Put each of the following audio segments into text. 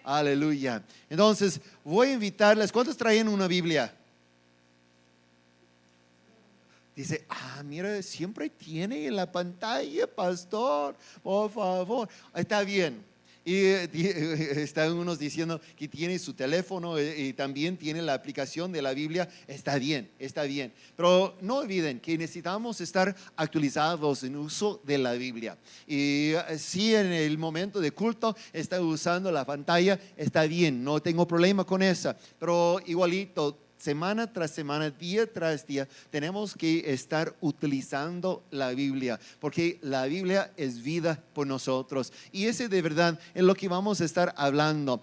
Aleluya. Entonces, voy a invitarles. ¿Cuántos traen una Biblia? Dice, mira, siempre tiene en la pantalla, pastor, por favor. Está bien. Y están unos diciendo que tiene su teléfono y también tiene la aplicación de la Biblia. Está bien, está bien. Pero no olviden que necesitamos estar actualizados en uso de la Biblia. Y si en el momento de culto está usando la pantalla, está bien, no tengo problema con esa. Pero igualito, semana tras semana, día tras día, tenemos que estar utilizando la Biblia, porque la Biblia es vida por nosotros. Y ese de verdad es lo que vamos a estar hablando.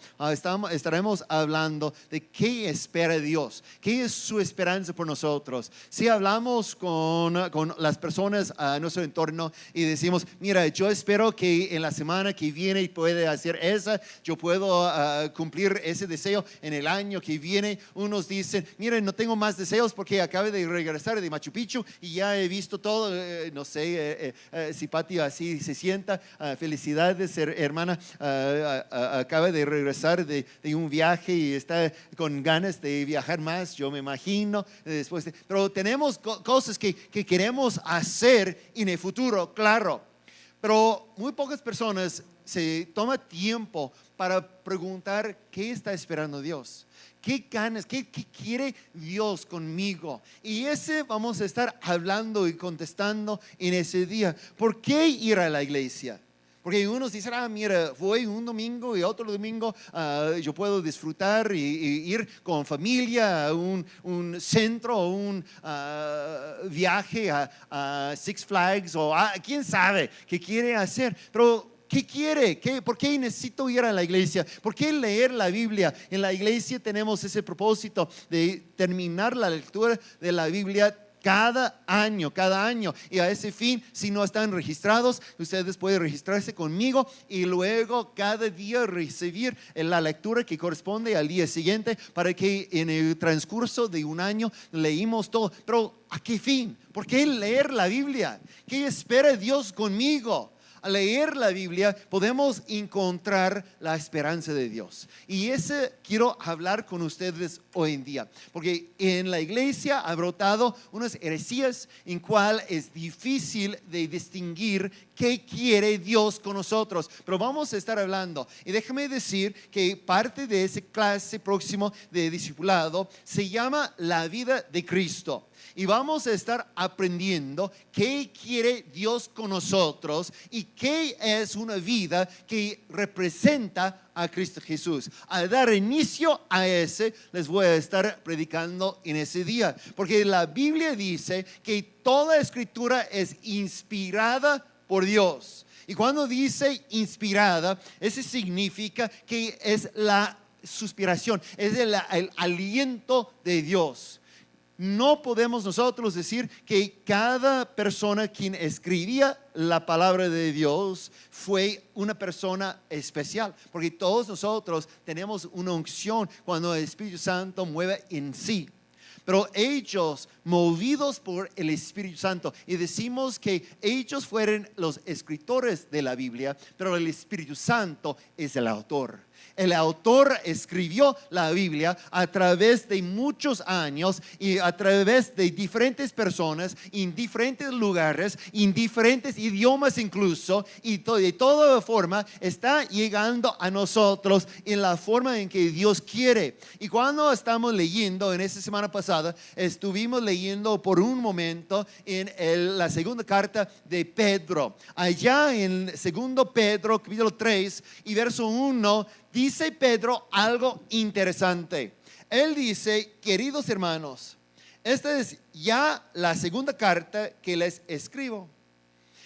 Estaremos hablando de qué espera Dios, qué es su esperanza por nosotros. Si hablamos con las personas a nuestro entorno y decimos, mira, yo espero que en la semana que viene puede hacer esa, yo puedo cumplir ese deseo en el año que viene. Unos dicen, miren, no tengo más deseos porque acabo de regresar de Machu Picchu y ya he visto todo. No sé si Pati así se sienta. Felicidades, hermana. Acaba de regresar de un viaje y está con ganas de viajar más, yo me imagino. Pero tenemos cosas que queremos hacer en el futuro, claro. Pero muy pocas personas se toman tiempo para preguntar qué está esperando Dios. ¿Qué ganas? ¿Qué quiere Dios conmigo? Y ese vamos a estar hablando y contestando en ese día. ¿Por qué ir a la iglesia? Porque unos dicen, mira, voy un domingo y otro domingo yo puedo disfrutar y ir con familia a un centro o un viaje a Six Flags o quién sabe qué quiere hacer. Pero ¿qué quiere? ¿Por qué necesito ir a la iglesia? ¿Por qué leer la Biblia? En la iglesia tenemos ese propósito de terminar la lectura de la Biblia cada año. Y a ese fin, si no están registrados, ustedes pueden registrarse conmigo y luego cada día recibir la lectura que corresponde al día siguiente para que en el transcurso de un año leímos todo. Pero ¿a qué fin? ¿Por qué leer la Biblia? ¿Qué espera Dios conmigo? Al leer la Biblia podemos encontrar la esperanza de Dios. Y ese quiero hablar con ustedes hoy en día. Porque en la iglesia ha brotado unas heresías en cual es difícil de distinguir qué quiere Dios con nosotros. Pero vamos a estar hablando. Y déjame decir que parte de esa clase próximo de discipulado se llama la vida de Cristo. Y vamos a estar aprendiendo qué quiere Dios con nosotros y qué es una vida que representa a Cristo Jesús. Al dar inicio a ese, les voy a estar predicando en ese día. Porque la Biblia dice que toda escritura es inspirada por Dios. Y cuando dice inspirada, eso significa que es la suspiración, es el aliento de Dios. No podemos nosotros decir que cada persona quien escribía la palabra de Dios fue una persona especial, porque todos nosotros tenemos una unción cuando el Espíritu Santo mueve en sí. Pero ellos, movidos por el Espíritu Santo, y decimos que ellos fueron los escritores de la Biblia, pero el Espíritu Santo es el autor. El autor escribió la Biblia a través de muchos años y a través de diferentes personas, en diferentes lugares, en diferentes idiomas incluso, y de toda forma está llegando a nosotros en la forma en que Dios quiere. Y cuando estamos leyendo, en esta semana pasada, estuvimos leyendo por un momento en la segunda carta de Pedro. Allá en 2 Pedro, capítulo 3 y verso 1, dice Pedro algo interesante. Él dice, queridos hermanos, esta es ya la segunda carta que les escribo.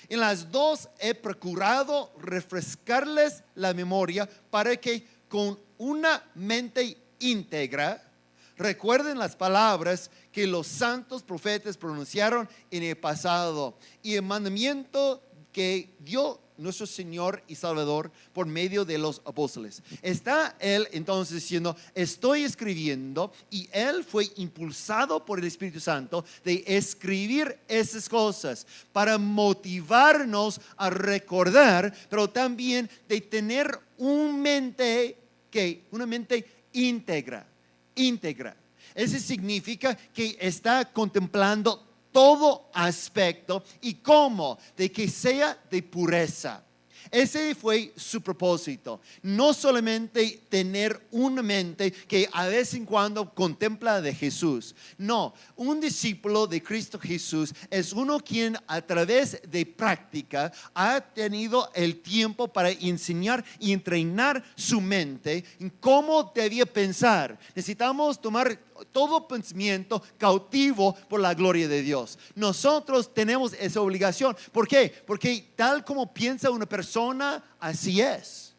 En las dos he procurado refrescarles la memoria para que con una mente íntegra recuerden las palabras que los santos profetas pronunciaron en el pasado y el mandamiento que dio nuestro Señor y Salvador por medio de los apóstoles. Está él entonces diciendo, estoy escribiendo, y él fue impulsado por el Espíritu Santo de escribir esas cosas para motivarnos a recordar, pero también de tener un mente que una mente íntegra, íntegra. Eso significa que está contemplando todo aspecto y cómo, de que sea de pureza. Ese fue su propósito, no solamente tener una mente que a vez en cuando contempla de Jesús. No, un discípulo de Cristo Jesús es uno quien a través de práctica ha tenido el tiempo para enseñar y entrenar su mente en cómo debía pensar. Necesitamos tomar todo pensamiento cautivo por la gloria de Dios. Nosotros tenemos esa obligación. ¿Por qué? Porque tal como piensa una persona, así es.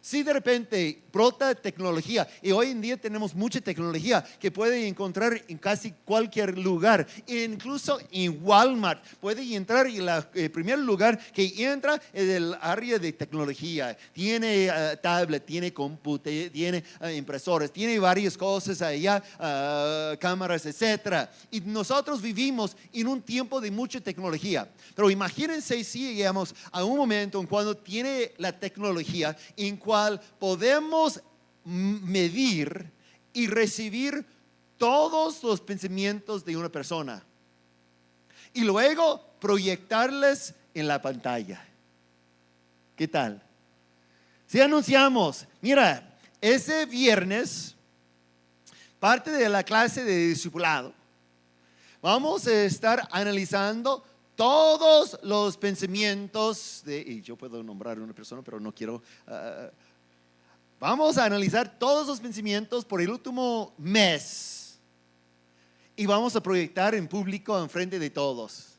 Si de repente brota tecnología, y hoy en día tenemos mucha tecnología que puede encontrar en casi cualquier lugar, incluso en Walmart puede entrar, y el primer lugar que entra es el área de tecnología. Tiene tablet, tiene computador, tiene impresores, tiene varias cosas allá, cámaras, etcétera. Y nosotros vivimos en un tiempo de mucha tecnología, pero imagínense si llegamos a un momento en cuando tiene la tecnología en cual podemos medir y recibir todos los pensamientos de una persona y luego proyectarles en la pantalla. ¿Qué tal? Si anunciamos, mira, ese viernes, parte de la clase de discipulado, vamos a estar analizando todos los pensamientos y yo puedo nombrar una persona, pero no quiero. Vamos a analizar todos los pensamientos por el último mes y vamos a proyectar en público en frente de todos.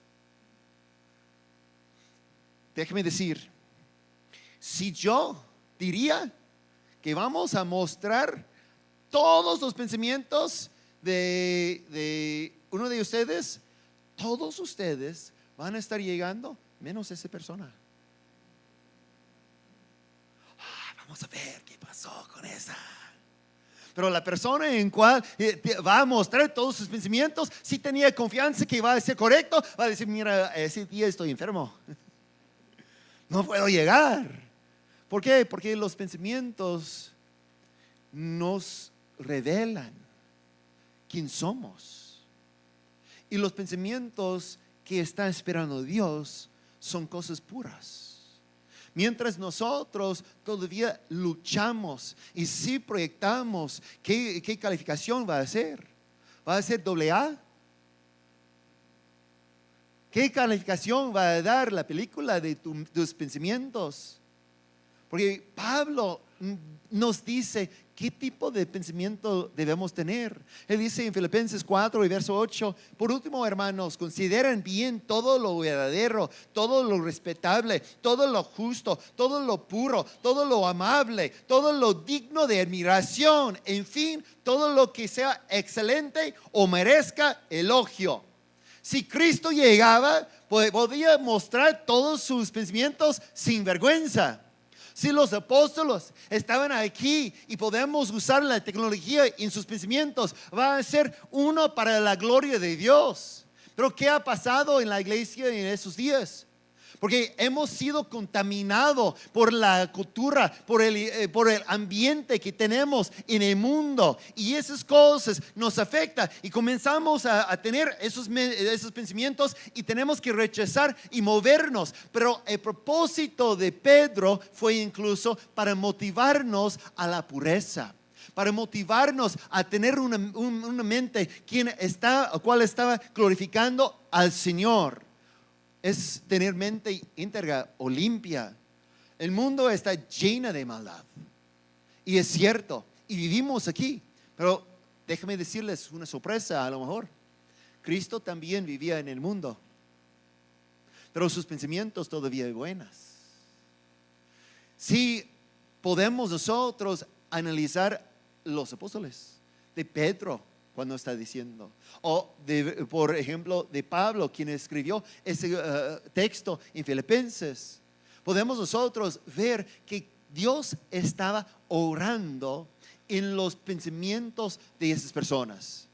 Déjeme decir, si yo diría que vamos a mostrar todos los pensamientos de uno de ustedes, todos ustedes van a estar llegando, menos esa persona. Vamos a ver qué pasó con esa. Pero la persona en cual va a mostrar todos sus pensamientos, si tenía confianza que va a ser correcto, va a decir, mira, ese día estoy enfermo. No puedo llegar. ¿Por qué? Porque los pensamientos nos revelan quién somos. Y los pensamientos que está esperando Dios son cosas puras. Mientras nosotros todavía luchamos y si proyectamos, ¿qué calificación va a ser? ¿Va a ser AA? ¿Qué calificación va a dar la película de tus pensamientos? Porque Pablo nos dice qué tipo de pensamiento debemos tener. Él dice en Filipenses 4 y verso 8, por último, hermanos, consideren bien todo lo verdadero, todo lo respetable, todo lo justo, todo lo puro, todo lo amable, todo lo digno de admiración, en fin, todo lo que sea excelente o merezca elogio. Si Cristo llegaba, podía mostrar todos sus pensamientos sin vergüenza. Si los apóstoles estaban aquí y podemos usar la tecnología en sus pensamientos, va a ser uno para la gloria de Dios. Pero ¿qué ha pasado en la iglesia en esos días? Porque hemos sido contaminados por la cultura, por el ambiente que tenemos en el mundo. Y esas cosas nos afectan y comenzamos a tener esos pensamientos y tenemos que rechazar y movernos. Pero el propósito de Pedro fue incluso para motivarnos a la pureza, para motivarnos a tener una mente cual estaba glorificando al Señor. Es tener mente íntegra o limpia. El mundo está lleno de maldad. Y es cierto. Y vivimos aquí. Pero déjame decirles una sorpresa a lo mejor. Cristo también vivía en el mundo. Pero sus pensamientos todavía buenos. Si podemos nosotros analizar los apóstoles de Pedro, cuando está diciendo, o por ejemplo de Pablo, quien escribió ese texto en Filipenses, podemos nosotros ver que Dios estaba orando en los pensamientos de esas personas.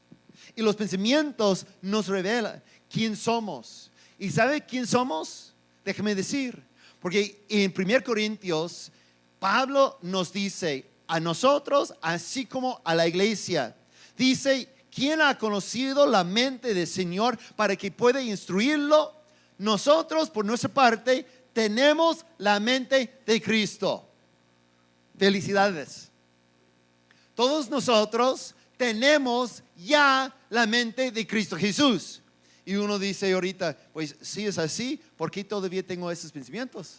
Y los pensamientos nos revelan quién somos. ¿Y sabe quién somos? Déjame decir, porque en 1 Corintios Pablo nos dice, a nosotros, así como a la iglesia. Dice, ¿quién ha conocido la mente del Señor para que pueda instruirlo? Nosotros, por nuestra parte, tenemos la mente de Cristo. Felicidades. Todos nosotros tenemos ya la mente de Cristo Jesús. Y uno dice ahorita, pues si es así, ¿por qué todavía tengo esos pensamientos?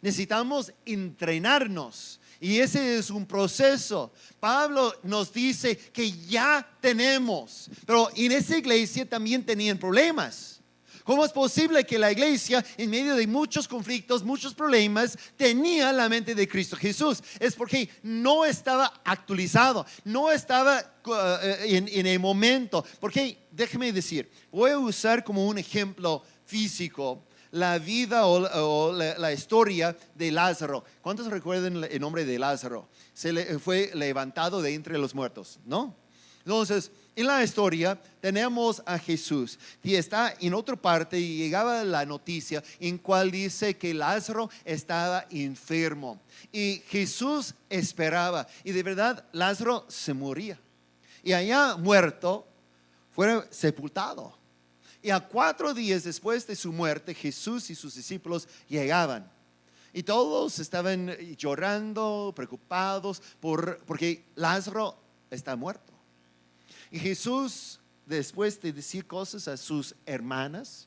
Necesitamos entrenarnos. Y ese es un proceso. Pablo nos dice que ya tenemos. Pero en esa iglesia también tenían problemas. ¿Cómo es posible que la iglesia, en medio de muchos conflictos, muchos problemas, tenía la mente de Cristo Jesús? Es porque no estaba actualizado, no estaba en el momento. Porque, déjeme decir, voy a usar como un ejemplo físico la vida o la historia de Lázaro. ¿Cuántos recuerdan el nombre de Lázaro? Fue levantado de entre los muertos, ¿no? Entonces, en la historia tenemos a Jesús y está en otra parte y llegaba la noticia en cual dice que Lázaro estaba enfermo y Jesús esperaba y de verdad Lázaro se moría y allá muerto fue sepultado. Y a 4 días después de su muerte, Jesús y sus discípulos llegaban. Y todos estaban llorando, preocupados porque Lázaro está muerto. Y Jesús, después de decir cosas a sus hermanas,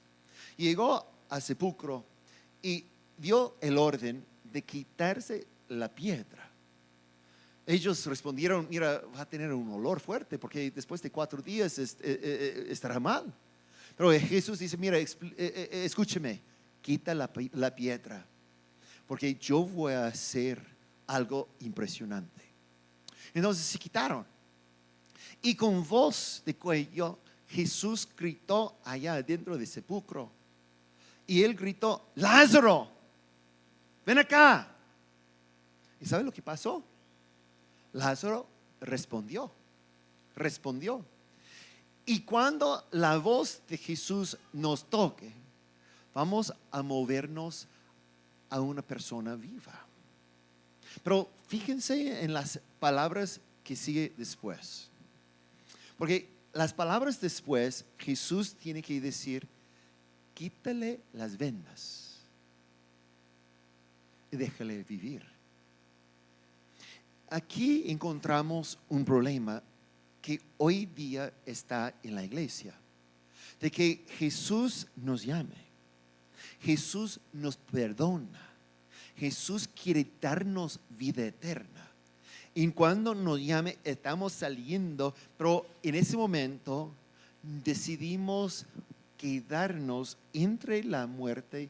llegó al sepulcro y dio el orden de quitarse la piedra. Ellos respondieron, mira, va a tener un olor fuerte porque después de 4 días estará mal. Pero Jesús dice, mira, escúcheme, quita la piedra, porque yo voy a hacer algo impresionante. Entonces se quitaron. Y con voz de cuello, Jesús gritó allá dentro del sepulcro. Y él gritó, Lázaro, ven acá. ¿Y sabe lo que pasó? Lázaro respondió. Y cuando la voz de Jesús nos toque, vamos a movernos a una persona viva. Pero fíjense en las palabras que sigue después. Porque las palabras después, Jesús tiene que decir, quítale las vendas y déjale vivir. Aquí encontramos un problema que hoy día está en la iglesia, de que Jesús nos llame, Jesús nos perdona, Jesús quiere darnos vida eterna. Y cuando nos llame estamos saliendo, pero en ese momento decidimos quedarnos entre la muerte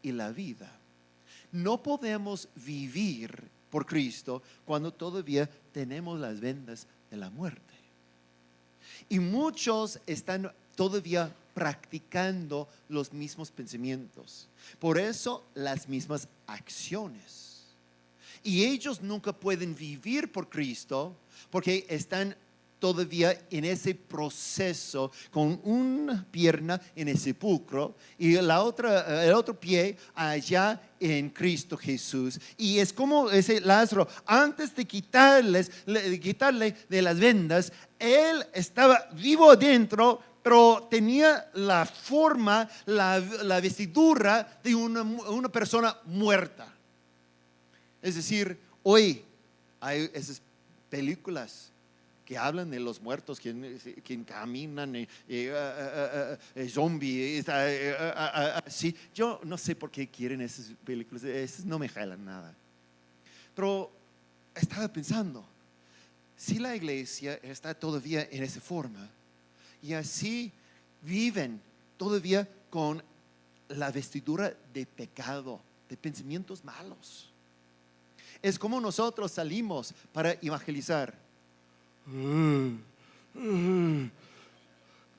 y la vida. No podemos vivir por Cristo cuando todavía tenemos las vendas de la muerte. Y muchos están todavía practicando los mismos pensamientos. Por eso las mismas acciones. Y ellos nunca pueden vivir por Cristo porque están todavía en ese proceso con una pierna en el sepulcro y el otro pie allá en Cristo Jesús. Y es como ese Lázaro, antes de quitarle de las vendas, él estaba vivo adentro, pero tenía la forma, la vestidura de una persona muerta. Es decir, hoy hay esas películas que hablan de los muertos, que caminan, zombies, así. Yo no sé por qué quieren esas películas, esas no me jalan nada. Pero estaba pensando, si la iglesia está todavía en esa forma, y así viven todavía con la vestidura de pecado, de pensamientos malos. Es como nosotros salimos para evangelizar.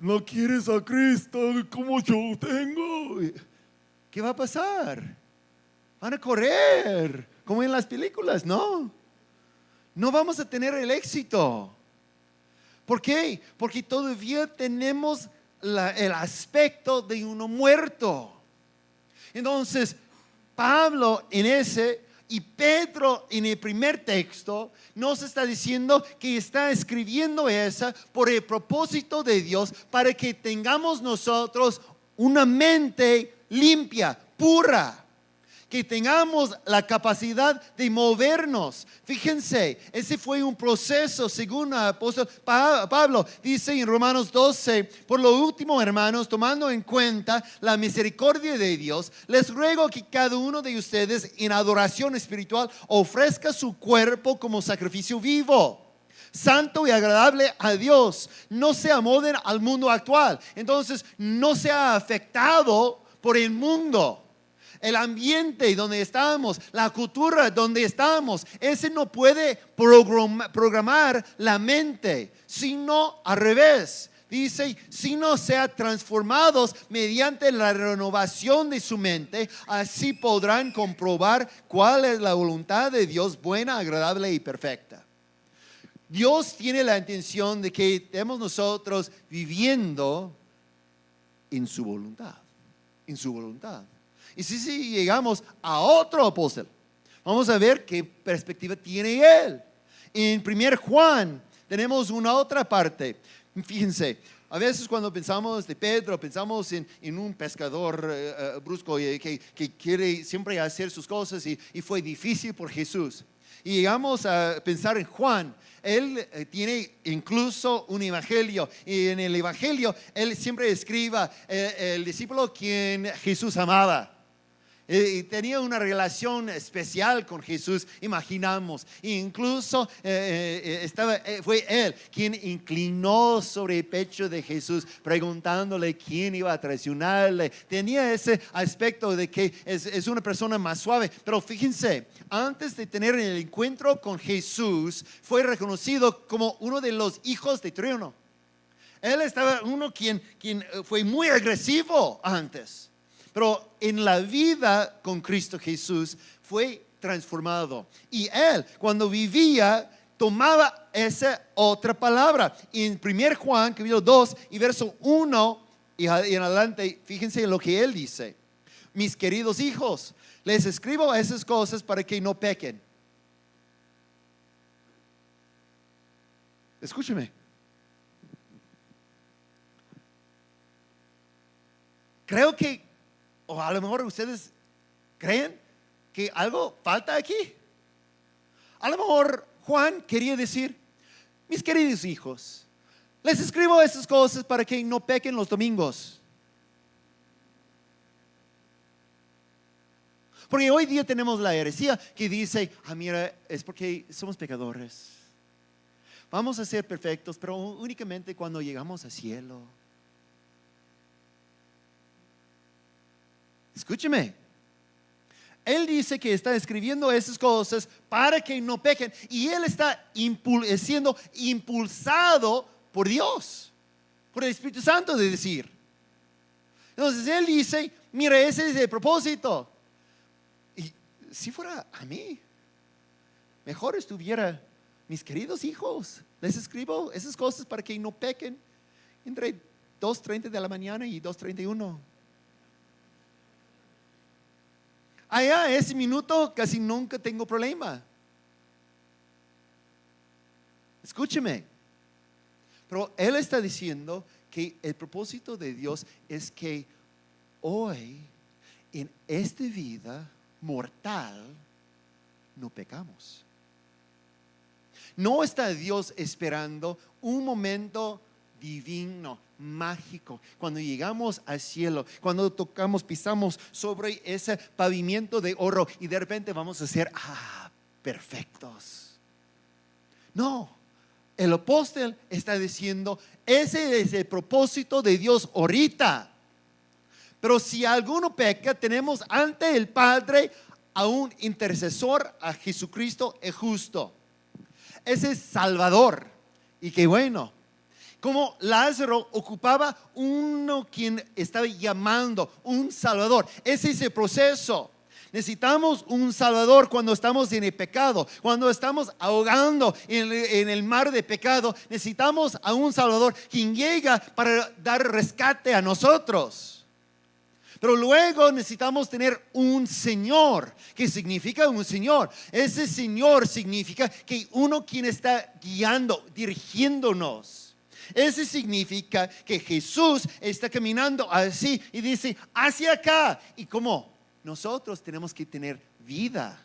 No quieres a Cristo como yo tengo. ¿Qué va a pasar? Van a correr como en las películas, ¿no? No vamos a tener el éxito. ¿Por qué? Porque todavía tenemos el aspecto de uno muerto. Entonces, Pablo en ese Y Pedro en el primer texto nos está diciendo que está escribiendo esa por el propósito de Dios para que tengamos nosotros una mente limpia, pura. Que tengamos la capacidad de movernos. Fíjense, ese fue un proceso según el apóstol Pablo. Dice en Romanos 12, por lo último, hermanos, tomando en cuenta la misericordia de Dios, les ruego que cada uno de ustedes en adoración espiritual ofrezca su cuerpo como sacrificio vivo, santo y agradable a Dios. No se amolden al mundo actual. Entonces, no sea afectado por el mundo. El ambiente donde estamos, la cultura donde estamos, ese no puede programar la mente, sino al revés. Dice, sino sea transformados mediante la renovación de su mente, así podrán comprobar cuál es la voluntad de Dios, buena, agradable y perfecta. Dios tiene la intención de que estemos nosotros viviendo en su voluntad, en su voluntad. Y si llegamos a otro apóstol, vamos a ver qué perspectiva tiene él. En 1 Juan tenemos una otra parte. Fíjense, a veces cuando pensamos de Pedro, pensamos en un pescador brusco que quiere siempre hacer sus cosas y fue difícil por Jesús. Y llegamos a pensar en Juan. Él tiene incluso un evangelio, y en el evangelio él siempre escribe el discípulo quien Jesús amaba. Y tenía una relación especial con Jesús, imaginamos. Incluso fue él quien inclinó sobre el pecho de Jesús, preguntándole quién iba a traicionarle. Tenía ese aspecto de que es una persona más suave. Pero fíjense, antes de tener el encuentro con Jesús, fue reconocido como uno de los hijos de trueno. Él estaba uno quien fue muy agresivo antes. Pero en la vida con Cristo Jesús fue transformado. Y él, cuando vivía, tomaba esa otra palabra. En 1 Juan, capítulo 2 y verso 1 y en adelante, fíjense en lo que él dice. Mis queridos hijos, les escribo esas cosas para que no pequen. Escúcheme. Creo que, o a lo mejor ustedes creen que algo falta aquí. A lo mejor Juan quería decir, mis queridos hijos, les escribo esas cosas para que no pequen los domingos. Porque hoy día tenemos la heresía que dice, mira, es porque somos pecadores. Vamos a ser perfectos, pero únicamente cuando llegamos al cielo. Escúcheme, él dice que está escribiendo esas cosas para que no pequen, y él está siendo impulsado por Dios, por el Espíritu Santo de decir. Entonces él dice, mira, ese es el propósito. Y si fuera a mí, mejor estuviera, mis queridos hijos, les escribo esas cosas para que no pequen entre 2:30 de la mañana y 2:31. Allá ese minuto casi nunca tengo problema. Escúcheme. Pero él está diciendo que el propósito de Dios es que hoy, en esta vida mortal, no pecamos. No está Dios esperando un momento divino, mágico, cuando llegamos al cielo, cuando tocamos, pisamos sobre ese pavimento de oro y de repente vamos a ser perfectos. No, el apóstol está diciendo, ese es el propósito de Dios ahorita. Pero si alguno peca, tenemos ante el Padre a un intercesor, a Jesucristo el justo. Ese es Salvador. Y qué bueno. Como Lázaro ocupaba uno quien estaba llamando, un Salvador. Ese es el proceso. Necesitamos un Salvador cuando estamos en el pecado, cuando estamos ahogando en el mar de pecado. Necesitamos a un Salvador quien llega para dar rescate a nosotros. Pero luego necesitamos tener un Señor. ¿Qué significa un Señor? Ese Señor significa que uno quien está guiando, dirigiéndonos. Ese significa que Jesús está caminando así y dice, hacia acá. ¿Y cómo? Nosotros tenemos que tener vida.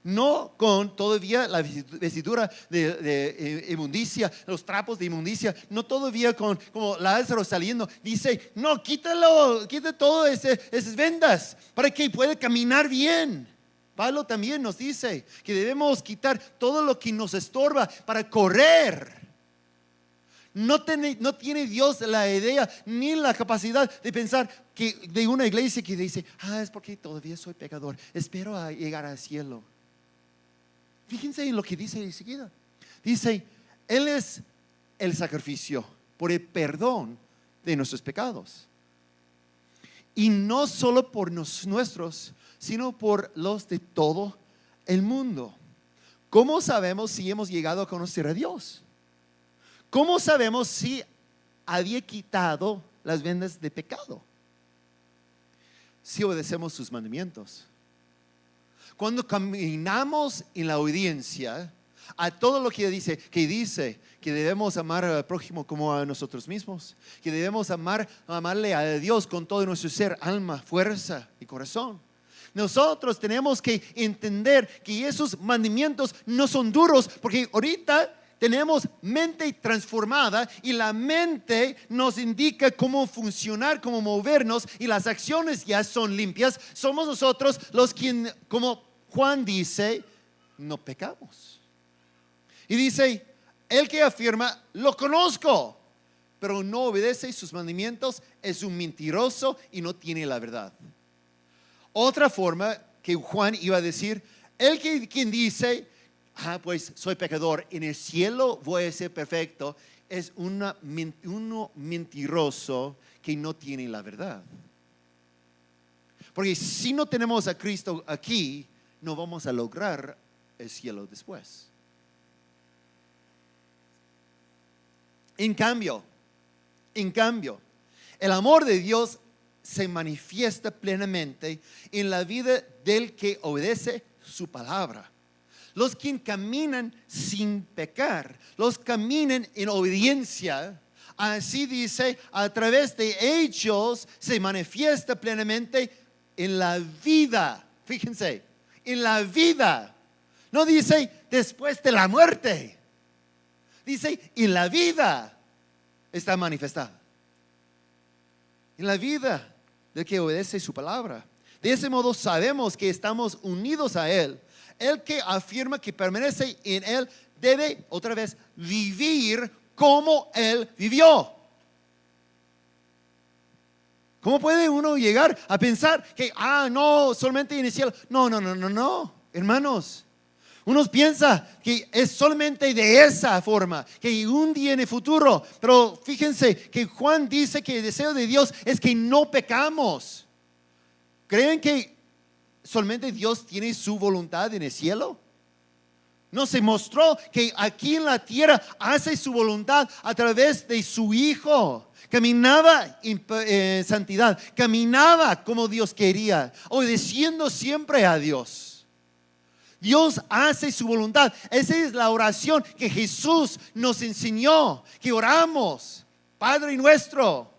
No con todavía la vestidura de inmundicia, los trapos de inmundicia, no todavía con como Lázaro saliendo. Dice, no, quítalo, quita todas esas vendas para que pueda caminar bien. Pablo también nos dice que debemos quitar todo lo que nos estorba para correr. No tiene Dios la idea ni la capacidad de pensar que de una iglesia que dice, es porque todavía soy pecador, espero a llegar al cielo. Fíjense en lo que dice enseguida. Dice, Él es el sacrificio por el perdón de nuestros pecados. Y no solo por nuestros, sino por los de todo el mundo. ¿Cómo sabemos si hemos llegado a conocer a Dios? ¿Cómo sabemos si había quitado las vendas de pecado? Si obedecemos sus mandamientos. Cuando caminamos en la obediencia a todo lo que dice que debemos amar al prójimo como a nosotros mismos, que debemos amarle a Dios con todo nuestro ser, alma, fuerza y corazón. Nosotros tenemos que entender que esos mandamientos no son duros, porque ahorita tenemos mente transformada y la mente nos indica cómo funcionar, cómo movernos, y las acciones ya son limpias. Somos nosotros los quienes, como Juan dice, no pecamos. Y dice, el que afirma, lo conozco, pero no obedece sus mandamientos, es un mentiroso y no tiene la verdad. Otra forma que Juan iba a decir, quien dice, pues soy pecador, en el cielo voy a ser perfecto, es uno mentiroso que no tiene la verdad. Porque si no tenemos a Cristo aquí, no vamos a lograr el cielo después. En cambio, el amor de Dios se manifiesta plenamente en la vida del que obedece su palabra. Los que caminan sin pecar, los caminan en obediencia, así dice, a través de ellos se manifiesta plenamente en la vida. Fíjense, en la vida. No dice después de la muerte. Dice en la vida está manifestada. En la vida del que obedece su palabra. De ese modo sabemos que estamos unidos a Él. El que afirma que permanece en Él debe otra vez vivir como Él vivió. ¿Cómo puede uno llegar a pensar que, no, solamente en el cielo? No, hermanos. Uno piensa que es solamente de esa forma, que un día en el futuro. Pero fíjense que Juan dice que el deseo de Dios es que no pecamos. ¿Creen que solamente Dios tiene su voluntad en el cielo? No, se mostró que aquí en la tierra hace su voluntad a través de su Hijo. Caminaba en santidad, caminaba como Dios quería, obedeciendo siempre a Dios. Dios hace su voluntad. Esa es la oración que Jesús nos enseñó, que oramos. Padre nuestro,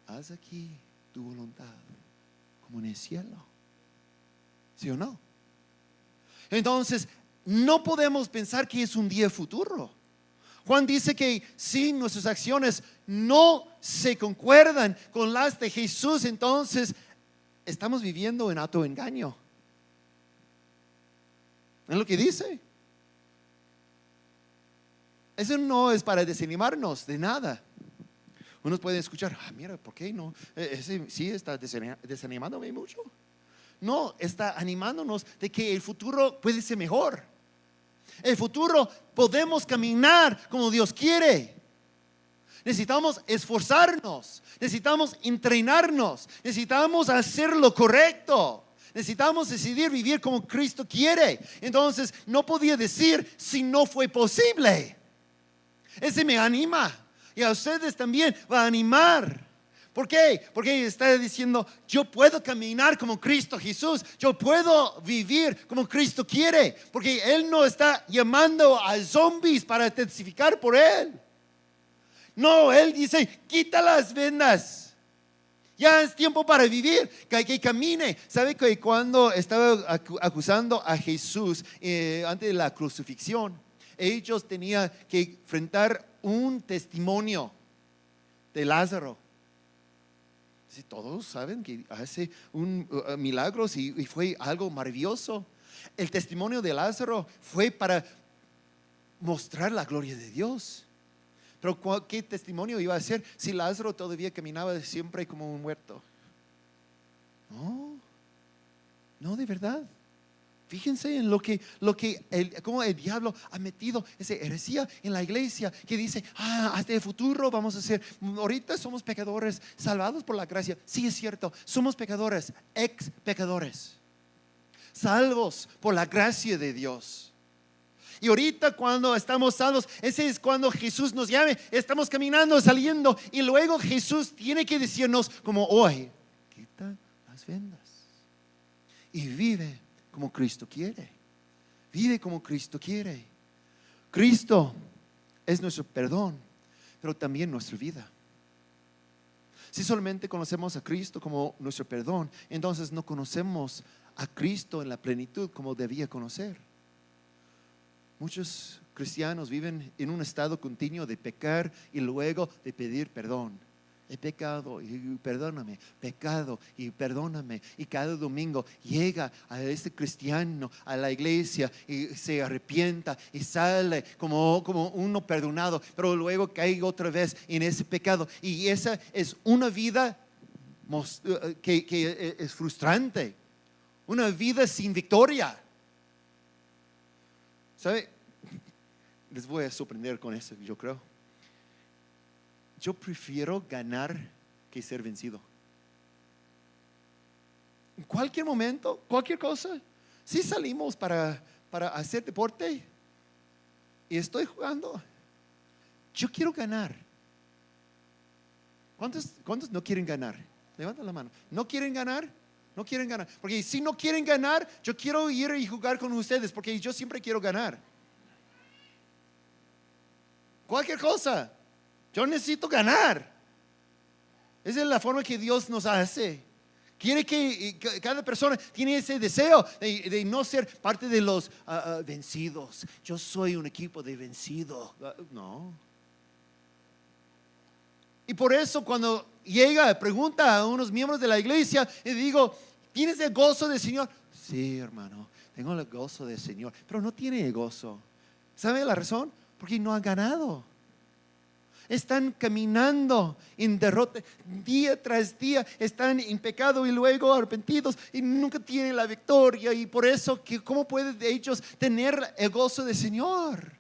haz aquí tu voluntad como en el cielo. ¿Sí o no? Entonces, no podemos pensar que es un día futuro. Juan dice que si nuestras acciones no se concuerdan con las de Jesús, entonces estamos viviendo en autoengaño. ¿Es lo que dice? Eso no es para desanimarnos de nada. Unos pueden escuchar, mira, ¿por qué no? Ese sí está desanimándome mucho. No, está animándonos de que el futuro puede ser mejor. El futuro podemos caminar como Dios quiere. Necesitamos esforzarnos, necesitamos entrenarnos, necesitamos hacer lo correcto, necesitamos decidir vivir como Cristo quiere. Entonces no podía decir si no fue posible. Ese me anima. Y a ustedes también va a animar. ¿Por qué? Porque está diciendo, yo puedo caminar como Cristo Jesús. Yo puedo vivir como Cristo quiere. Porque Él no está llamando a zombies para testificar por Él. No, Él dice, quita las vendas. Ya es tiempo para vivir, que camine. ¿Sabe que cuando estaba acusando a Jesús antes de la crucifixión, ellos tenían que enfrentar un testimonio de Lázaro? Sí, todos saben que hace milagros y fue algo maravilloso. El testimonio de Lázaro fue para mostrar la gloria de Dios. Pero ¿qué testimonio iba a hacer si Lázaro todavía caminaba siempre como un muerto? No, de verdad. Fíjense en cómo el diablo ha metido esa heresía en la iglesia, que dice, hasta el futuro vamos a ser, ahorita somos pecadores salvados por la gracia. Sí, es cierto, somos pecadores, ex pecadores, salvos por la gracia de Dios. Y ahorita cuando estamos salvos, ese es cuando Jesús nos llame, estamos caminando, saliendo, y luego Jesús tiene que decirnos como hoy, quita las vendas y vive como Cristo quiere. Vive como Cristo quiere. Cristo es nuestro perdón, pero también nuestra vida. Si solamente conocemos a Cristo como nuestro perdón, entonces no conocemos a Cristo en la plenitud como debía conocer. Muchos cristianos viven en un estado continuo de pecar y luego de pedir perdón. He pecado y perdóname, pecado y perdóname. Y cada domingo llega a este cristiano a la iglesia y se arrepienta y sale como uno perdonado, pero luego cae otra vez en ese pecado. Y esa es una vida que es frustrante, una vida sin victoria. ¿Sabe? Les voy a sorprender con eso, yo creo. Yo prefiero ganar que ser vencido. En cualquier momento, cualquier cosa. Si salimos para hacer deporte y estoy jugando, yo quiero ganar. ¿Cuántos no quieren ganar? Levanten la mano. ¿No quieren ganar? No quieren ganar. Porque si no quieren ganar, yo quiero ir y jugar con ustedes, porque yo siempre quiero ganar. Cualquier cosa. Yo necesito ganar. Esa es la forma que Dios nos hace. Quiere que cada persona tiene ese deseo de no ser parte de los vencidos. Yo soy un equipo de vencidos. No. Y por eso cuando pregunta a unos miembros de la iglesia, y digo, ¿tienes el gozo del Señor? Sí, hermano, tengo el gozo del Señor, pero no tiene el gozo. ¿Sabe la razón? Porque no han ganado. Están caminando en derrota día tras día, están en pecado y luego arrepentidos y nunca tienen la victoria. Y por eso, ¿cómo pueden ellos tener el gozo del Señor?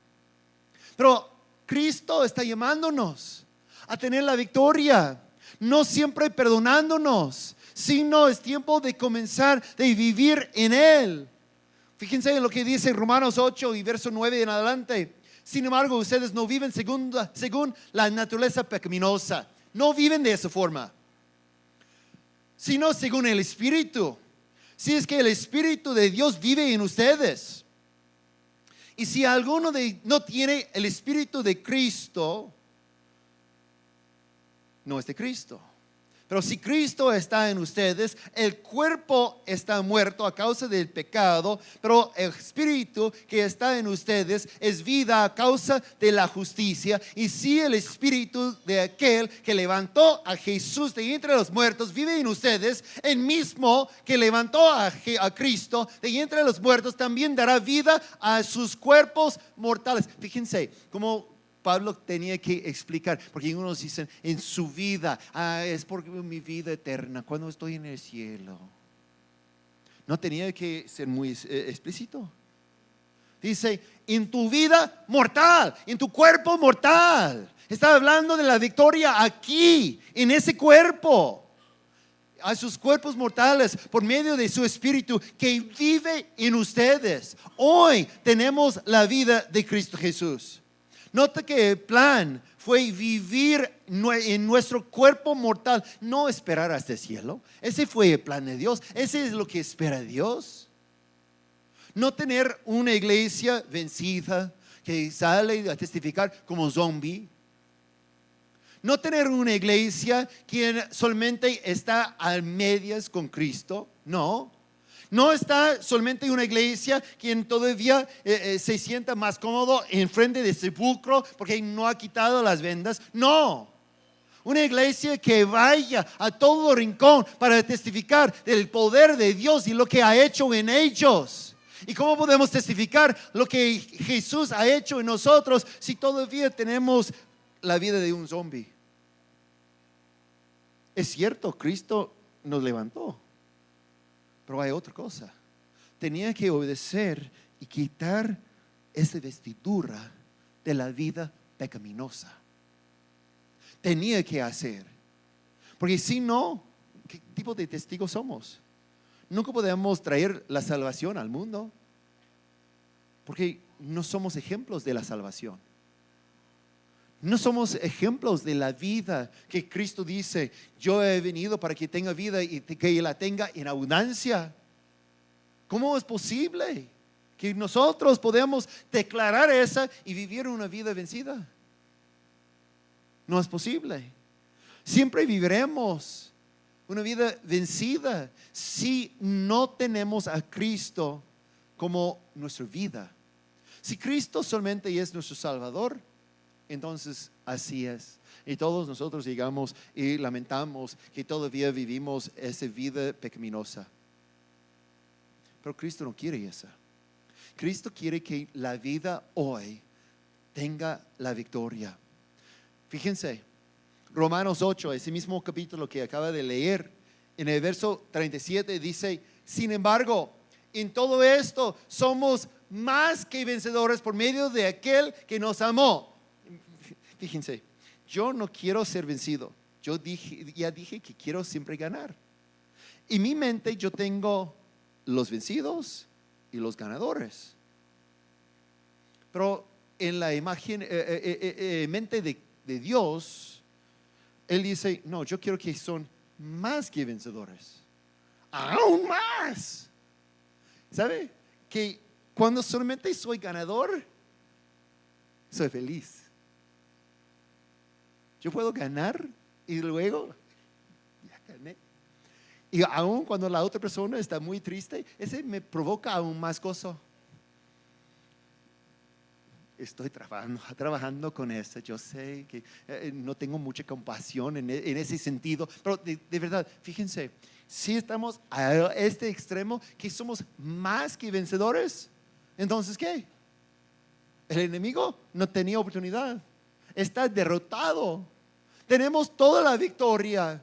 Pero Cristo está llamándonos a tener la victoria, no siempre perdonándonos, sino es tiempo de comenzar de vivir en Él. Fíjense en lo que dice Romanos 8 y verso 9 en adelante. Sin embargo, ustedes no viven según la naturaleza pecaminosa. No viven de esa forma, sino según el Espíritu. Si es que el Espíritu de Dios vive en ustedes. Y si alguno no tiene el Espíritu de Cristo, no es de Cristo. Pero si Cristo está en ustedes, el cuerpo está muerto a causa del pecado, pero el espíritu que está en ustedes es vida a causa de la justicia. Y si el espíritu de aquel que levantó a Jesús de entre los muertos vive en ustedes, el mismo que levantó a Cristo de entre los muertos también dará vida a sus cuerpos mortales. Fíjense cómo Pablo tenía que explicar, porque unos dicen en su vida, es por mi vida eterna, cuando estoy en el cielo. No tenía que ser muy explícito. Dice, en tu vida mortal, en tu cuerpo mortal. Está hablando de la victoria aquí, en ese cuerpo. A sus cuerpos mortales por medio de su espíritu que vive en ustedes. Hoy tenemos la vida de Cristo Jesús. Nota que el plan fue vivir en nuestro cuerpo mortal, no esperar hasta el cielo. Ese fue el plan de Dios. Ese es lo que espera Dios. No tener una iglesia vencida que sale a testificar como zombie. No tener una iglesia quien solamente está a medias con Cristo. No está solamente una iglesia quien todavía se sienta más cómodo en frente del sepulcro porque no ha quitado las vendas. No. Una iglesia que vaya a todo rincón para testificar del poder de Dios y lo que ha hecho en ellos. ¿Y cómo podemos testificar lo que Jesús ha hecho en nosotros si todavía tenemos la vida de un zombie? Es cierto, Cristo nos levantó, pero hay otra cosa. Tenía que obedecer y quitar esa vestidura de la vida pecaminosa. Tenía que hacer, porque si no, ¿qué tipo de testigos somos? Nunca podemos traer la salvación al mundo, porque no somos ejemplos de la salvación. No somos ejemplos de la vida que Cristo dice: yo he venido para que tenga vida y que la tenga en abundancia. ¿Cómo es posible que nosotros podamos declarar esa y vivir una vida vencida? No es posible. Siempre viviremos una vida vencida si no tenemos a Cristo como nuestra vida. Si Cristo solamente es nuestro Salvador, entonces así es. Y todos nosotros llegamos y lamentamos que todavía vivimos esa vida pecaminosa. Pero Cristo no quiere esa. Cristo quiere que la vida hoy tenga la victoria. Fíjense, Romanos 8, ese mismo capítulo que acaba de leer, en el verso 37 dice: sin embargo, en todo esto somos más que vencedores por medio de aquel que nos amó. Fíjense, yo no quiero ser vencido. Ya dije que quiero siempre ganar. En mi mente yo tengo los vencidos y los ganadores. Pero en la imagen, mente de Dios, Él dice: no, yo quiero que son más que vencedores. Aún más. ¿Sabe? Que cuando solamente soy ganador, soy feliz. Yo puedo ganar y luego ya gané. Y aún cuando la otra persona está muy triste, ese me provoca aún más gozo. Estoy trabajando con eso. Yo sé que no tengo mucha compasión en ese sentido, pero de verdad, fíjense, si estamos a este extremo, que somos más que vencedores, entonces ¿qué? El enemigo no tenía oportunidad, está derrotado. Tenemos toda la victoria.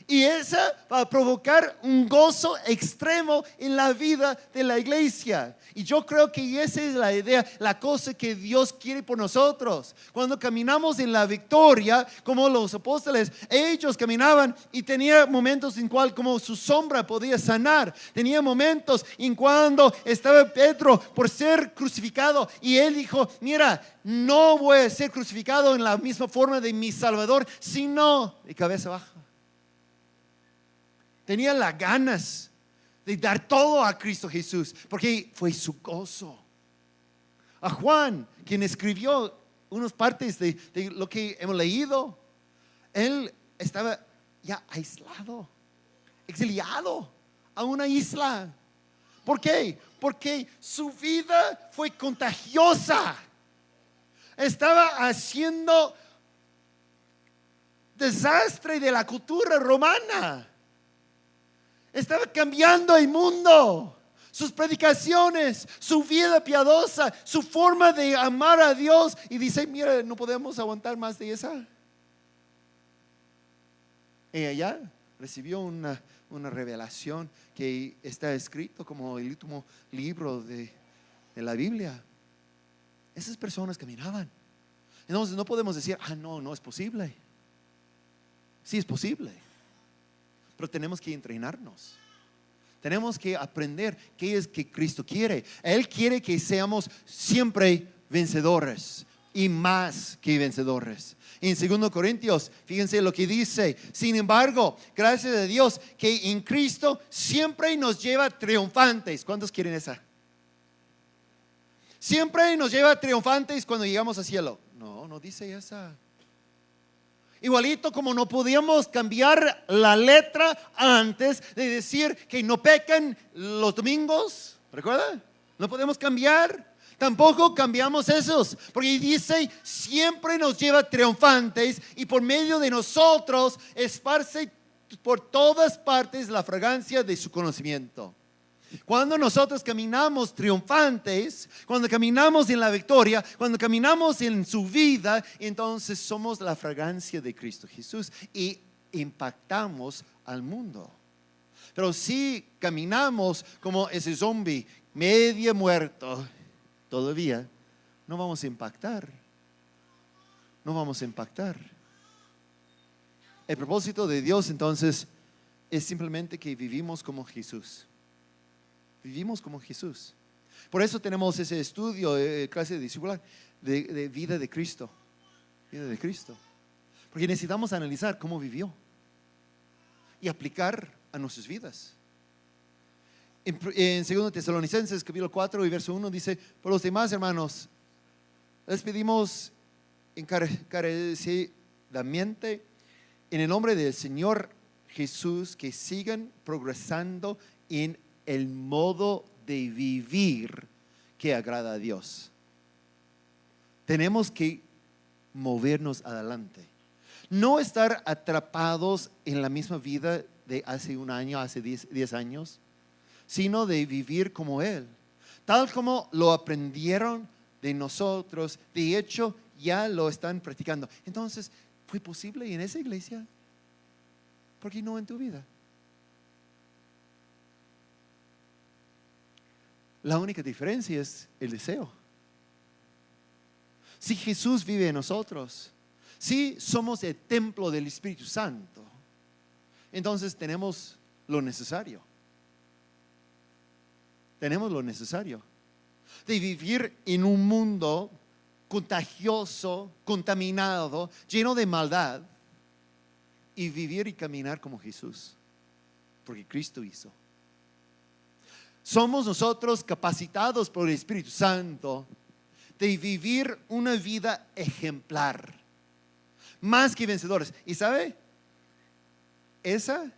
Y esa va a provocar un gozo extremo en la vida de la iglesia. Y yo creo que esa es la idea, la cosa que Dios quiere por nosotros. Cuando caminamos en la victoria, como los apóstoles, ellos caminaban y tenía momentos en cual como su sombra podía sanar. Tenía momentos en cuando estaba Pedro por ser crucificado y él dijo: mira, no voy a ser crucificado en la misma forma de mi Salvador, sino de cabeza baja. Tenía las ganas de dar todo a Cristo Jesús, porque fue su gozo. A Juan, quien escribió unas partes de lo que hemos leído, él estaba ya aislado, exiliado a una isla. ¿Por qué? Porque su vida fue contagiosa. Estaba haciendo desastre de la cultura romana. Estaba cambiando el mundo, sus predicaciones, su vida piadosa, su forma de amar a Dios. Y dice: mira, no podemos aguantar más de esa. Ella ya recibió una revelación que está escrito como el último libro de la Biblia. Esas personas caminaban. Entonces no podemos decir: no es posible. Sí es posible. Pero tenemos que entrenarnos. Tenemos que aprender qué es que Cristo quiere. Él quiere que seamos siempre vencedores. y más que vencedores. En 2 Corintios, fíjense lo que dice: sin embargo, gracias a Dios que en Cristo siempre nos lleva triunfantes. ¿Cuántos quieren esa? Siempre nos lleva triunfantes cuando llegamos al cielo. No, no dice esa. Igualito como no podíamos cambiar la letra antes de decir que no pecan los domingos, ¿recuerda? No podemos cambiar. Tampoco cambiamos esos, porque dice siempre nos lleva triunfantes y por medio de nosotros esparce por todas partes la fragancia de su conocimiento. Cuando nosotros caminamos triunfantes, cuando caminamos en la victoria, cuando caminamos en su vida, entonces somos la fragancia de Cristo Jesús y impactamos al mundo. Pero si caminamos como ese zombie medio muerto, todavía no vamos a impactar. No vamos a impactar. El propósito de Dios entonces es simplemente que vivimos como Jesús. Vivimos como Jesús. Por eso tenemos ese estudio, clase de discipular, de vida de Cristo. Vida de Cristo. Porque necesitamos analizar cómo vivió y aplicar a nuestras vidas. En 2 Tesalonicenses capítulo 4 y verso 1 dice: por los demás hermanos, les pedimos encarecidamente en el nombre del Señor Jesús que sigan progresando en el modo de vivir que agrada a Dios. Tenemos que movernos adelante, no estar atrapados en la misma vida de hace un año, hace 10 años, sino de vivir como Él, tal como lo aprendieron de nosotros. De hecho, ya lo están practicando. Entonces, ¿fue posible en esa iglesia? ¿Por qué no en tu vida? La única diferencia es el deseo. Si Jesús vive en nosotros, si somos el templo del Espíritu Santo, entonces tenemos lo necesario. Tenemos lo necesario de vivir en un mundo contagioso, contaminado, lleno de maldad, y vivir y caminar como Jesús, porque Cristo hizo. Somos nosotros capacitados por el Espíritu Santo de vivir una vida ejemplar, más que vencedores. ¿Y sabe? Esas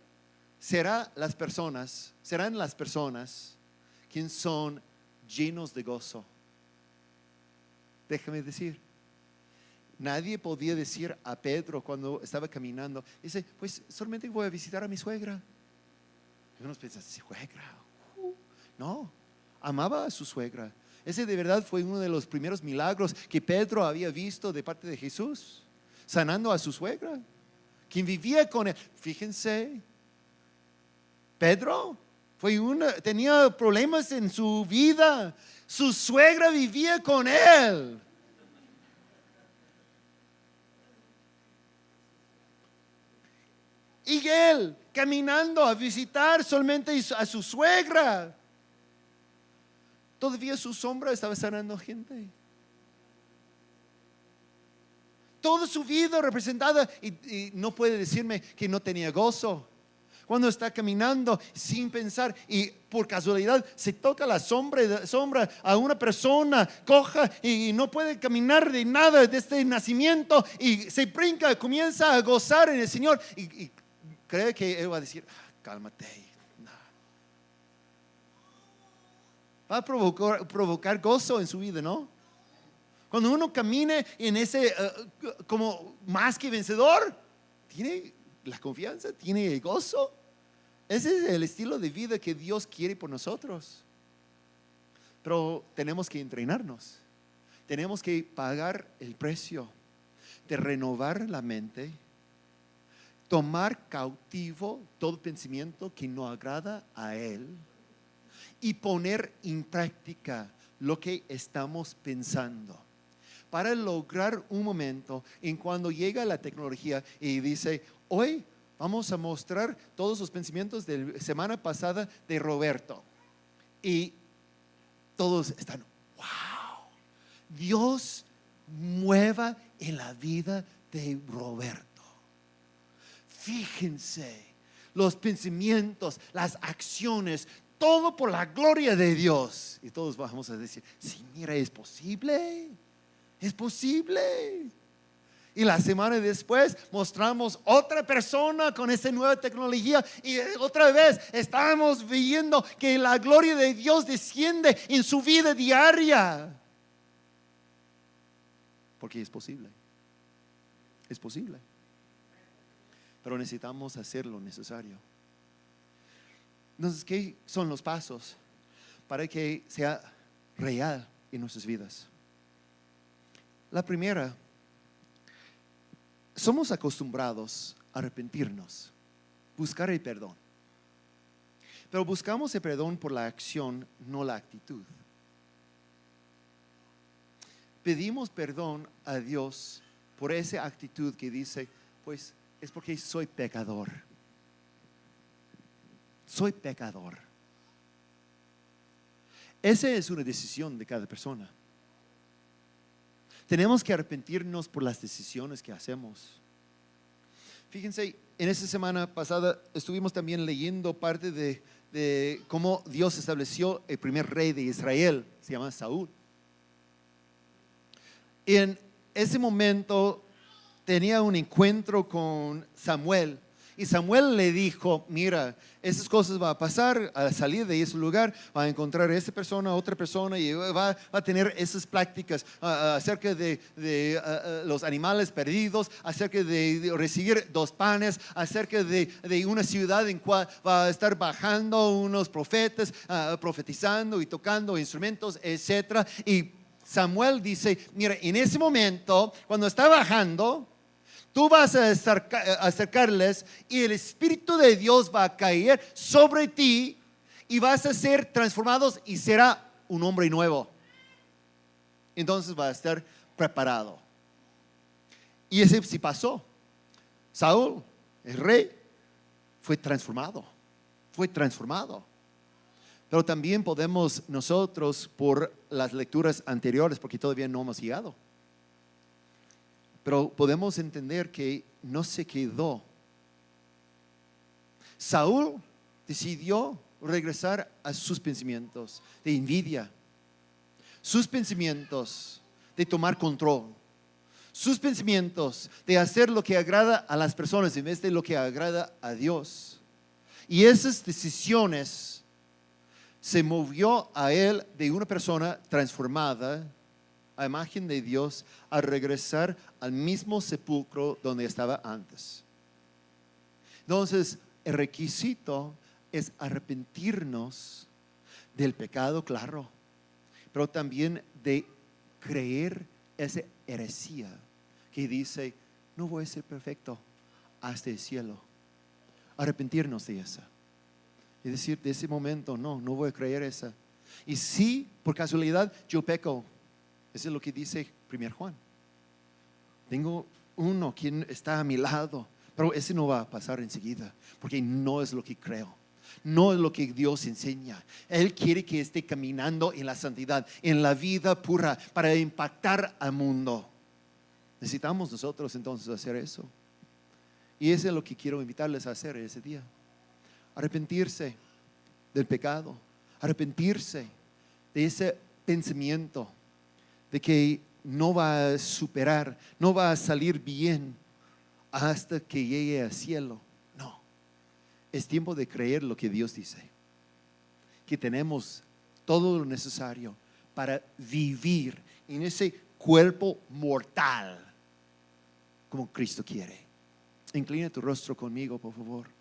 serán las personas quienes son llenos de gozo. Déjame decir, nadie podía decir a Pedro cuando estaba caminando, dice: pues solamente voy a visitar a mi suegra. Y unos piensan: ¿suegra? No, amaba a su suegra. Ese de verdad fue uno de los primeros milagros que Pedro había visto de parte de Jesús, sanando a su suegra, quien vivía con él. Fíjense, Pedro tenía problemas en su vida. Su suegra vivía con él. Y él caminando a visitar solamente a su suegra. Todavía su sombra estaba sanando gente. Toda su vida representada, y no puede decirme que no tenía gozo. Cuando está caminando sin pensar y por casualidad se toca la sombra a una persona coja y no puede caminar de nada desde el nacimiento, y se brinca, comienza a gozar en el Señor y cree que Él va a decir: cálmate. Va a provocar gozo en su vida, ¿no? Cuando uno camine en ese como más que vencedor, tiene la confianza, tiene el gozo. Ese es el estilo de vida que Dios quiere por nosotros. Pero tenemos que entrenarnos. Tenemos que pagar el precio de renovar la mente, tomar cautivo todo pensamiento que no agrada a Él y poner en práctica lo que estamos pensando, para lograr un momento en cuando llega la tecnología y dice: hoy vamos a mostrar todos los pensamientos de la semana pasada de Roberto, y todos están: wow, Dios mueva en la vida de Roberto. Fíjense, los pensamientos, las acciones, todo por la gloria de Dios. Y todos vamos a decir, sí, mira, es posible. Es posible. Y la semana después mostramos otra persona con esa nueva tecnología y otra vez estamos viendo que la gloria de Dios desciende en su vida diaria. Porque es posible. Es posible. Pero necesitamos hacer lo necesario. Entonces, ¿qué son los pasos para que sea real en nuestras vidas? La primera, somos acostumbrados a arrepentirnos, buscar el perdón. Pero buscamos el perdón por la acción, no la actitud. Pedimos perdón a Dios por esa actitud que dice, pues es porque soy pecador. Soy pecador. Esa es una decisión de cada persona. Tenemos que arrepentirnos por las decisiones que hacemos. Fíjense, en esta semana pasada estuvimos también leyendo parte de cómo Dios estableció el primer rey de Israel, se llama Saúl. Y en ese momento tenía un encuentro con Samuel. Y Samuel le dijo, mira, esas cosas van a pasar, al salir de ese lugar, va a encontrar a esa persona, otra persona, y va a tener esas prácticas acerca de los animales perdidos, acerca de recibir 2 panes, acerca de una ciudad en cual va a estar bajando unos profetas, profetizando y tocando instrumentos, etc. Y Samuel dice, mira, en ese momento, cuando está bajando, tú vas a acercarles y el Espíritu de Dios va a caer sobre ti y vas a ser transformados y será un hombre nuevo. Entonces va a estar preparado. Y ese sí pasó. Saúl, el rey, fue transformado. Fue transformado. Pero también podemos nosotros, por las lecturas anteriores, porque todavía no hemos llegado, pero podemos entender que no se quedó. Saúl decidió regresar a sus pensamientos de envidia, sus pensamientos de tomar control, sus pensamientos de hacer lo que agrada a las personas en vez de lo que agrada a Dios. Y esas decisiones se movió a él de una persona transformada a imagen de Dios a regresar al mismo sepulcro donde estaba antes. Entonces, el requisito es arrepentirnos del pecado, claro, pero también de creer esa heresía que dice, no voy a ser perfecto hasta el cielo. Arrepentirnos de esa. Es decir, de ese momento, no voy a creer esa. Y si por casualidad yo peco, eso es lo que dice 1 Juan. Tengo uno quien está a mi lado, pero ese no va a pasar enseguida, porque no es lo que creo. No es lo que Dios enseña. Él quiere que esté caminando en la santidad, en la vida pura, para impactar al mundo. Necesitamos nosotros entonces hacer eso. Y eso es lo que quiero invitarles a hacer ese día. Arrepentirse del pecado, arrepentirse de ese pensamiento de que no va a superar, no va a salir bien hasta que llegue al cielo. No, es tiempo de creer lo que Dios dice, que tenemos todo lo necesario para vivir en ese cuerpo mortal como Cristo quiere. Inclina tu rostro conmigo, por favor.